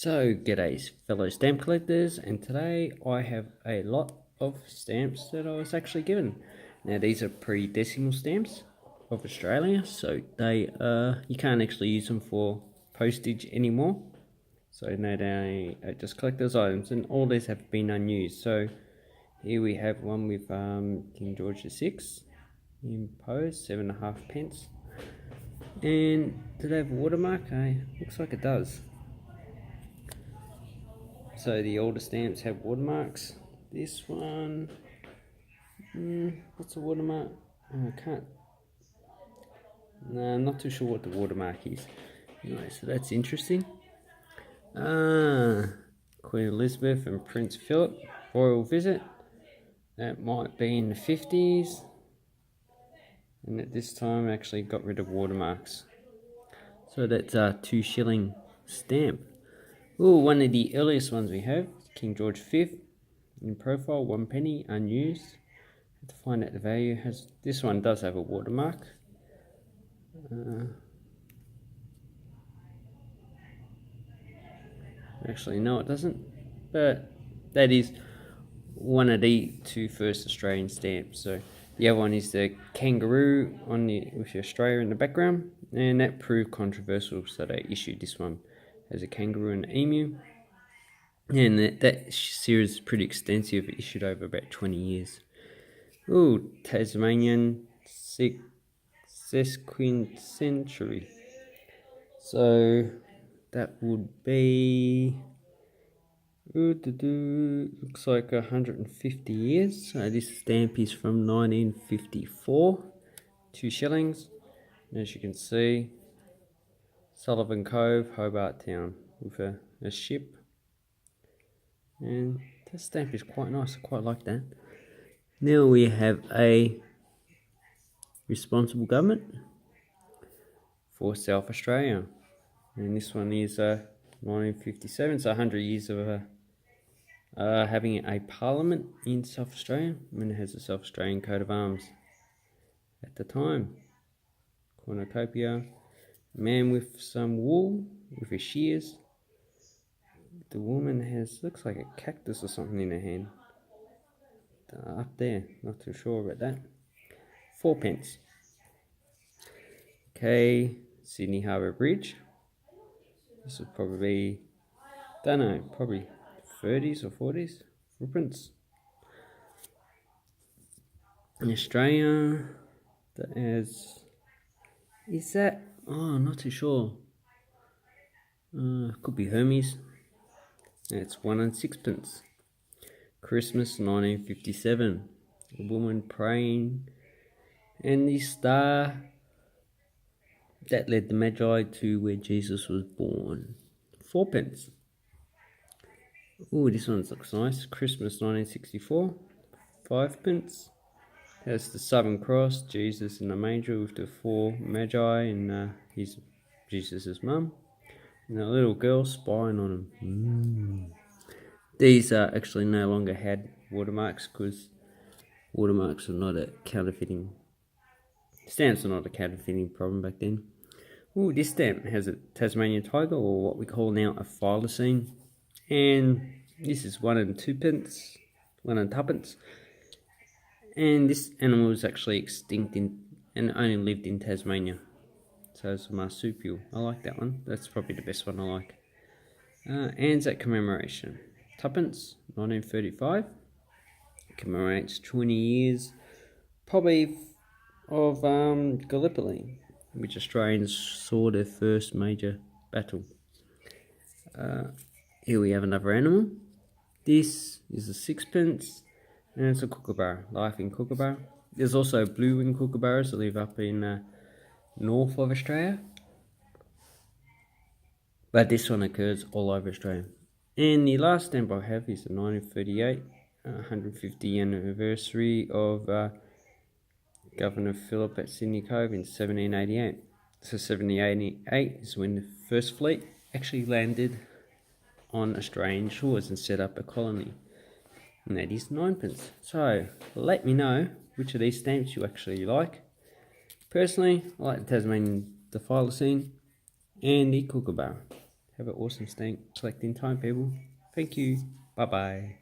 So, g'day fellow stamp collectors, and today I have a lot of stamps that I was actually given. Now these are pre-decimal stamps of Australia, so they you can't actually use them for postage anymore. So now they are just collector's items, and all these have been unused. So here we have one with King George VI imposed, 7.5 pence. And do they have a watermark? Looks like it does. So the older stamps have watermarks. This one, what's the watermark? I can't. No, I'm not too sure what the watermark is. Anyway, so that's interesting. Queen Elizabeth and Prince Philip royal visit. That might be in the 50s. And at this time, I actually got rid of watermarks. So that's a 2 shilling stamp. Oh, one of the earliest ones we have, King George V. In profile, 1 penny, unused. Have to find out the value. This one does have a watermark. Actually, no, it doesn't. But that is one of the 2 first Australian stamps. So the other one is the kangaroo with Australia in the background, and that proved controversial. So they issued this one as a kangaroo and emu. And that series is pretty extensive, issued over about 20 years. Oh, Tasmanian sesquicentenary. So that would be, looks like 150 years. So this stamp is from 1954, 2 shillings. And as you can see, Sullivan Cove, Hobart Town, with a ship. And this stamp is quite nice, I quite like that. Now we have a responsible government for South Australia. And this one is 1957, so 100 years of having a parliament in South Australia, and it has a South Australian coat of arms at the time. Cornucopia, man with some wool with his shears. The woman looks like a cactus or something in her hand. Up there, not too sure about that. 4 pence. Okay, Sydney Harbour Bridge. This would probably, don't know, probably 30s or 40s. Footprints. In Australia, that is that? Oh, not too sure. Could be Hermes. It's 1 and 6 pence. Christmas 1957. A woman praying, and the star that led the Magi to where Jesus was born. 4 pence. Oh, this one looks nice. Christmas 1964. 5 pence. Has the Southern Cross, Jesus in the manger with the 4 Magi and Jesus' mum. And a little girl spying on him. These actually no longer had watermarks because watermarks are not a counterfeiting. Stamps are not a counterfeiting problem back then. Oh, this stamp has a Tasmanian tiger, or what we call now a thylacine. And this is 1 and 2 pence, 1 and 2 pence. And this animal was actually extinct and only lived in Tasmania. So it's a marsupial. I like that one. That's probably the best one I like. Anzac commemoration. 2 pence, 1935. Commemorates 20 years, probably, of Gallipoli, which Australians saw their first major battle. Here we have another animal. This is a 6 pence, and it's a kookaburra, laughing kookaburra. There's also blue-winged kookaburras that live up in north of Australia, but this one occurs all over Australia. And the last stamp I have is the 1938, 150th anniversary of Governor Phillip at Sydney Cove in 1788. So 1788 is when the first fleet actually landed on Australian shores and set up a colony. And that is 9 pence. So let me know which of these stamps you actually like. Personally, I like the Tasmanian thylacine and the kookaburra. Have an awesome stamp collecting time, people. Thank you. Bye bye.